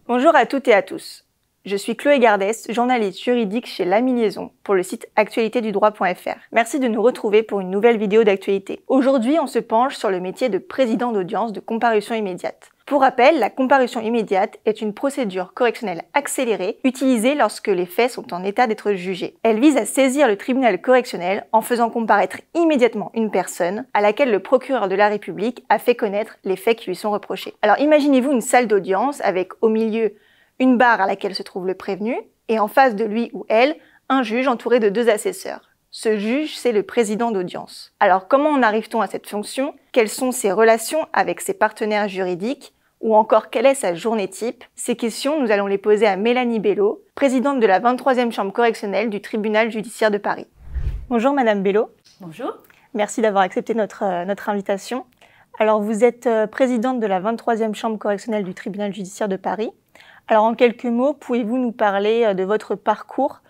Bonjour à toutes et à tous. Je suis Chloé Gardès, journaliste juridique chez L'Ami Liaison pour le site actualitédudroit.fr. Merci de nous retrouver pour une nouvelle vidéo d'actualité. Aujourd'hui, on se penche sur le métier de président d'audience de comparution immédiate. Pour rappel, la comparution immédiate est une procédure correctionnelle accélérée utilisée lorsque les faits sont en état d'être jugés. Elle vise à saisir le tribunal correctionnel en faisant comparaître immédiatement une personne à laquelle le procureur de la République a fait connaître les faits qui lui sont reprochés. Alors imaginez-vous une salle d'audience avec au milieu une barre à laquelle se trouve le prévenu et en face de lui ou elle, un juge entouré de 2 assesseurs. Ce juge, c'est le président d'audience. Alors comment en arrive-t-on à cette fonction? Quelles sont ses relations avec ses partenaires juridiques? Ou encore, quelle est sa journée type? Ces questions, nous allons les poser à Mélanie Bello, présidente de la 23e chambre correctionnelle du tribunal judiciaire de Paris. Bonjour Madame Bello. Bonjour. Merci d'avoir accepté notre invitation. Alors vous êtes présidente de la 23e chambre correctionnelle du tribunal judiciaire de Paris. Alors en quelques mots, pouvez-vous nous parler de votre parcours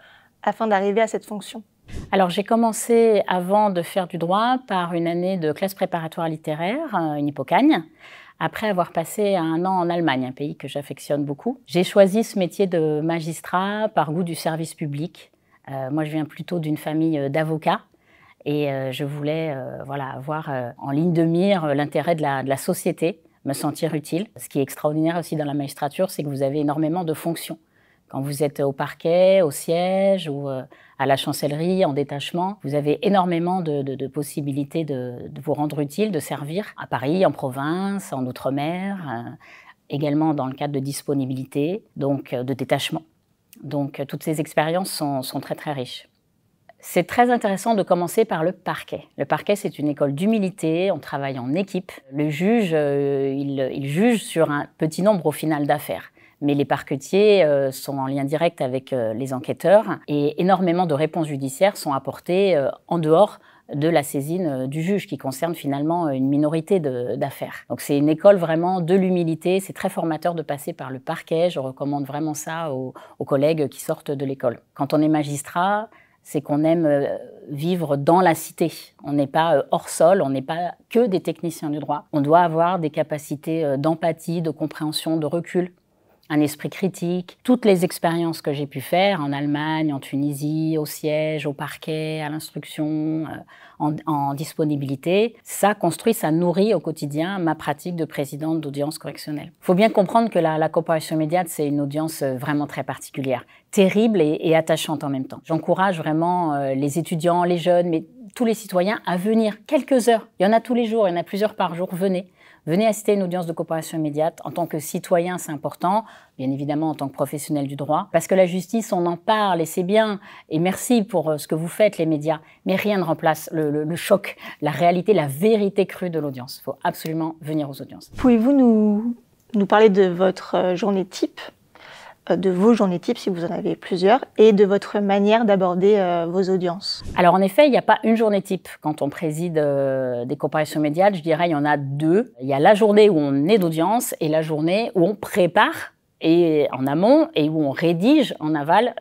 afin d'arriver à cette fonction? Alors j'ai commencé avant de faire du droit par une année de classe préparatoire littéraire, une Hippocagne, après avoir passé 1 an en Allemagne, un pays que j'affectionne beaucoup. J'ai choisi ce métier de magistrat par goût du service public. Moi je viens plutôt d'une famille d'avocats et je voulais avoir en ligne de mire l'intérêt de la société, me sentir utile. Ce qui est extraordinaire aussi dans la magistrature, c'est que vous avez énormément de fonctions. Quand vous êtes au parquet, au siège ou à la chancellerie, en détachement, vous avez énormément de possibilités de vous rendre utile, de servir à Paris, en province, en outre-mer, également dans le cadre de disponibilité, donc de détachement. Donc toutes ces expériences sont très très riches. C'est très intéressant de commencer par le parquet. Le parquet, c'est une école d'humilité, on travaille en équipe. Le juge, il juge sur un petit nombre au final d'affaires. Mais les parquetiers sont en lien direct avec les enquêteurs et énormément de réponses judiciaires sont apportées en dehors de la saisine du juge qui concerne finalement une minorité d'affaires. Donc c'est une école vraiment de l'humilité, c'est très formateur de passer par le parquet, je recommande vraiment ça aux collègues qui sortent de l'école. Quand on est magistrat, c'est qu'on aime vivre dans la cité. On n'est pas hors sol, on n'est pas que des techniciens du droit. On doit avoir des capacités d'empathie, de compréhension, de recul, un esprit critique. Toutes les expériences que j'ai pu faire en Allemagne, en Tunisie, au siège, au parquet, à l'instruction, en disponibilité, ça construit, ça nourrit au quotidien ma pratique de présidente d'audience correctionnelle. Il faut bien comprendre que la comparution immédiate, c'est une audience vraiment très particulière, terrible et attachante en même temps. J'encourage vraiment les étudiants, les jeunes, mais tous les citoyens à venir quelques heures. Il y en a tous les jours, il y en a plusieurs par jour, venez. Venez assister à une audience de comparution immédiate. En tant que citoyen, c'est important, bien évidemment en tant que professionnel du droit, parce que la justice, on en parle et c'est bien, et merci pour ce que vous faites, les médias, mais rien ne remplace le choc, la réalité, la vérité crue de l'audience. Il faut absolument venir aux audiences. Pouvez-vous nous parler de votre journée type, de vos journées types si vous en avez plusieurs, et de votre manière d'aborder vos audiences? Alors en effet, il n'y a pas une journée type. Quand on préside des comparutions immédiates, je dirais il y en a 2. Il y a la journée où on est d'audience et la journée où on prépare et en amont et où on rédige en aval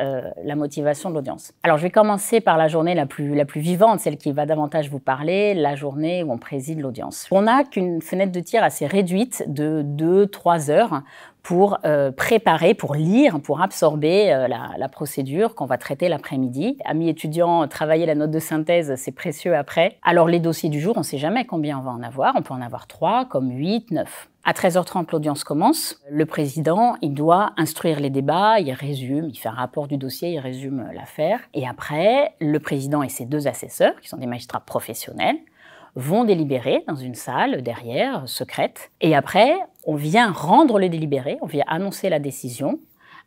la motivation de l'audience. Alors je vais commencer par la journée la plus vivante, celle qui va davantage vous parler, la journée où on préside l'audience. On n'a qu'une fenêtre de tir assez réduite de 2-3 heures pour préparer, pour lire, pour absorber la procédure qu'on va traiter l'après-midi. Amis étudiants, travailler la note de synthèse, c'est précieux après. Alors les dossiers du jour, on ne sait jamais combien on va en avoir. On peut en avoir 3, comme 8, 9. À 13h30, l'audience commence. Le président, il doit instruire les débats, il résume, il fait un rapport du dossier, il résume l'affaire. Et après, le président et ses 2 assesseurs, qui sont des magistrats professionnels, vont délibérer dans une salle derrière, secrète. Et après, on vient rendre le délibéré, on vient annoncer la décision,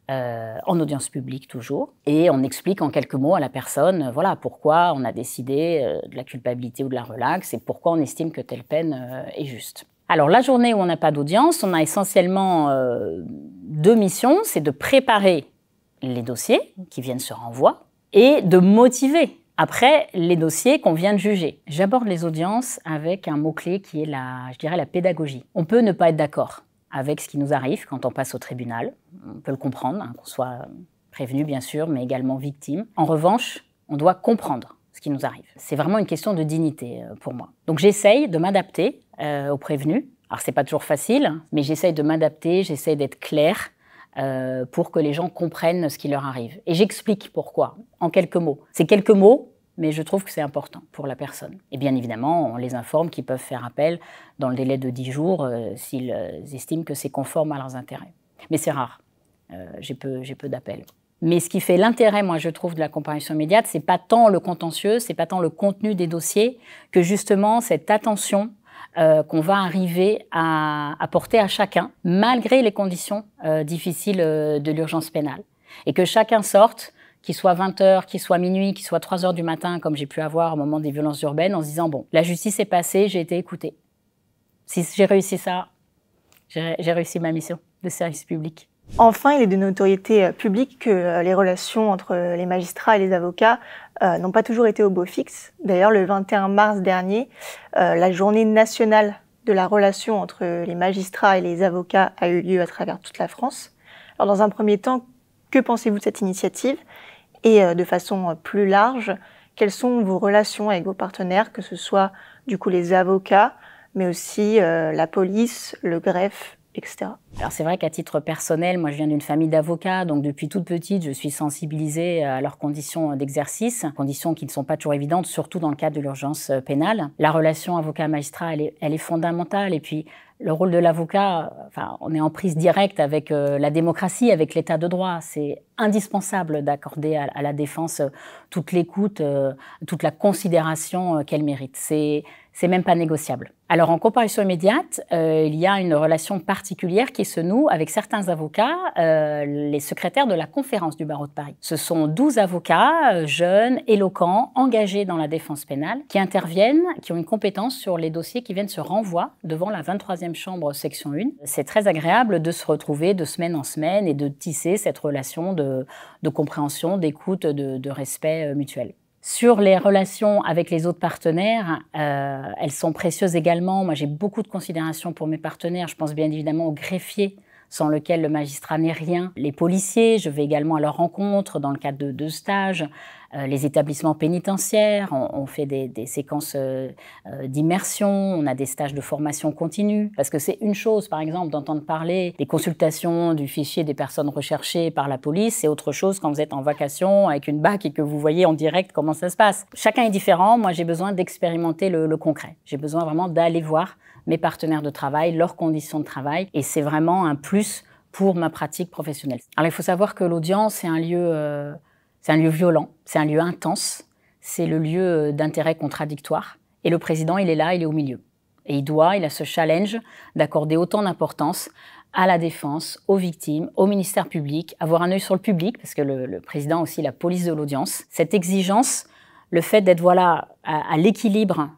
en audience publique toujours, et on explique en quelques mots à la personne, voilà, pourquoi on a décidé de la culpabilité ou de la relaxe, et pourquoi on estime que telle peine est juste. Alors la journée où on n'a pas d'audience, on a essentiellement 2 missions, c'est de préparer les dossiers qui viennent sur renvoi, et de motiver après les dossiers qu'on vient de juger. J'aborde les audiences avec un mot-clé qui est je dirais la pédagogie. On peut ne pas être d'accord avec ce qui nous arrive quand on passe au tribunal. On peut le comprendre, hein, qu'on soit prévenu bien sûr, mais également victime. En revanche, on doit comprendre ce qui nous arrive. C'est vraiment une question de dignité pour moi. Donc j'essaye de m'adapter aux prévenus. Alors c'est pas toujours facile, mais j'essaye de m'adapter, j'essaye d'être claire, pour que les gens comprennent ce qui leur arrive. Et j'explique pourquoi, en quelques mots. C'est quelques mots, mais je trouve que c'est important pour la personne. Et bien évidemment, on les informe qu'ils peuvent faire appel dans le délai de 10 jours s'ils estiment que c'est conforme à leurs intérêts. Mais c'est rare. J'ai peu d'appels. Mais ce qui fait l'intérêt, moi, je trouve, de la comparution immédiate, c'est pas tant le contentieux, c'est pas tant le contenu des dossiers, que justement cette attention qu'on va arriver à apporter à chacun, malgré les conditions difficiles de l'urgence pénale. Et que chacun sorte, qu'il soit 20h, qu'il soit minuit, qu'il soit 3h du matin, comme j'ai pu avoir au moment des violences urbaines, en se disant, bon, la justice est passée, j'ai été écoutée. Si j'ai réussi ça, j'ai réussi ma mission de service public. Enfin, il est de notoriété publique que les relations entre les magistrats et les avocats n'ont pas toujours été au beau fixe. D'ailleurs, le 21 mars dernier, la journée nationale de la relation entre les magistrats et les avocats a eu lieu à travers toute la France. Alors, dans un premier temps, que pensez-vous de cette initiative? Et de façon plus large, quelles sont vos relations avec vos partenaires, que ce soit du coup les avocats, mais aussi la police, le greffe, etc. Alors c'est vrai qu'à titre personnel, moi je viens d'une famille d'avocats, donc depuis toute petite, je suis sensibilisée à leurs conditions d'exercice, conditions qui ne sont pas toujours évidentes, surtout dans le cadre de l'urgence pénale. La relation avocat-magistrat, elle est fondamentale, et puis le rôle de l'avocat, enfin, on est en prise directe avec la démocratie, avec l'état de droit. C'est indispensable d'accorder à la défense toute l'écoute, toute la considération qu'elle mérite. C'est même pas négociable. Alors en comparution immédiate, il y a une relation particulière qui se noue avec certains avocats, les secrétaires de la conférence du barreau de Paris. Ce sont 12 avocats jeunes, éloquents, engagés dans la défense pénale, qui interviennent, qui ont une compétence sur les dossiers qui viennent se renvoyer devant la 23e chambre section 1. C'est très agréable de se retrouver de semaine en semaine et de tisser cette relation de compréhension, d'écoute, de respect mutuel. Sur les relations avec les autres partenaires, elles sont précieuses également. Moi, j'ai beaucoup de considération pour mes partenaires. Je pense bien évidemment aux greffiers, sans lequel le magistrat n'est rien. Les policiers, je vais également à leur rencontre dans le cadre de stages. Les établissements pénitentiaires, on fait des séquences d'immersion, on a des stages de formation continue. Parce que c'est une chose, par exemple, d'entendre parler des consultations du fichier des personnes recherchées par la police, c'est autre chose quand vous êtes en vacation avec une BAC et que vous voyez en direct comment ça se passe. Chacun est différent, moi j'ai besoin d'expérimenter le concret. J'ai besoin vraiment d'aller voir mes partenaires de travail, leurs conditions de travail, et c'est vraiment un plus pour ma pratique professionnelle. Alors il faut savoir que l'audience, c'est un lieu violent, c'est un lieu intense, c'est le lieu d'intérêt contradictoire. Et le président, il est là, il est au milieu. Et il a ce challenge d'accorder autant d'importance à la défense, aux victimes, au ministère public, avoir un œil sur le public, parce que le président a aussi la police de l'audience. Cette exigence, le fait d'être voilà, à l'équilibre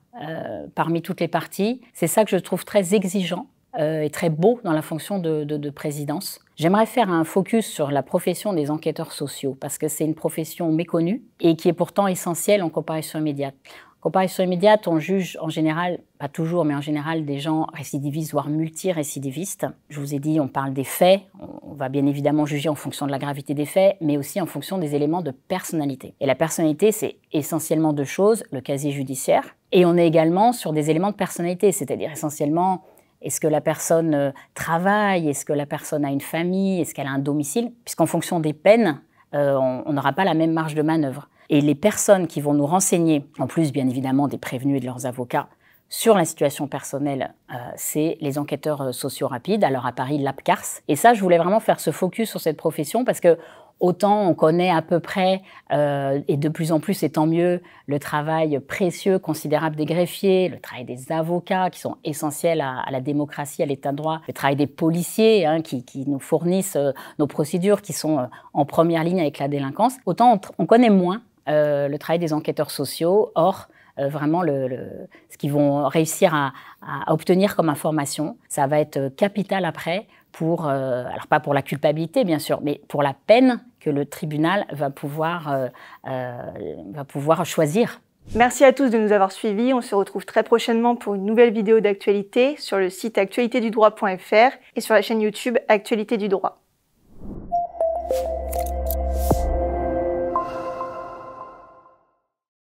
parmi toutes les parties, c'est ça que je trouve très exigeant et très beau dans la fonction de présidence. J'aimerais faire un focus sur la profession des enquêteurs sociaux parce que c'est une profession méconnue et qui est pourtant essentielle en comparution immédiate. En comparution immédiate, on juge en général, pas toujours, mais en général des gens récidivistes, voire multirécidivistes. Je vous ai dit, on parle des faits, on va bien évidemment juger en fonction de la gravité des faits, mais aussi en fonction des éléments de personnalité. Et la personnalité, c'est essentiellement deux choses, le casier judiciaire, et on est également sur des éléments de personnalité, c'est-à-dire essentiellement est-ce que la personne travaille? Est-ce que la personne a une famille? Est-ce qu'elle a un domicile? Puisqu'en fonction des peines, on n'aura pas la même marge de manœuvre. Et les personnes qui vont nous renseigner, en plus bien évidemment des prévenus et de leurs avocats, sur la situation personnelle, c'est les enquêteurs sociaux rapides, alors à Paris, l'APCARS. Et ça, je voulais vraiment faire ce focus sur cette profession parce que autant on connaît à peu près, et de plus en plus, et tant mieux, le travail précieux, considérable des greffiers, le travail des avocats qui sont essentiels à la démocratie, à l'état de droit, le travail des policiers qui nous fournissent nos procédures, qui sont en première ligne avec la délinquance. Autant on connaît moins le travail des enquêteurs sociaux, or vraiment ce qu'ils vont réussir à obtenir comme information, ça va être capital après pour, alors pas pour la culpabilité bien sûr, mais pour la peine que le tribunal va pouvoir choisir. Merci à tous de nous avoir suivis. On se retrouve très prochainement pour une nouvelle vidéo d'actualité sur le site actualitédudroit.fr et sur la chaîne YouTube Actualité du droit.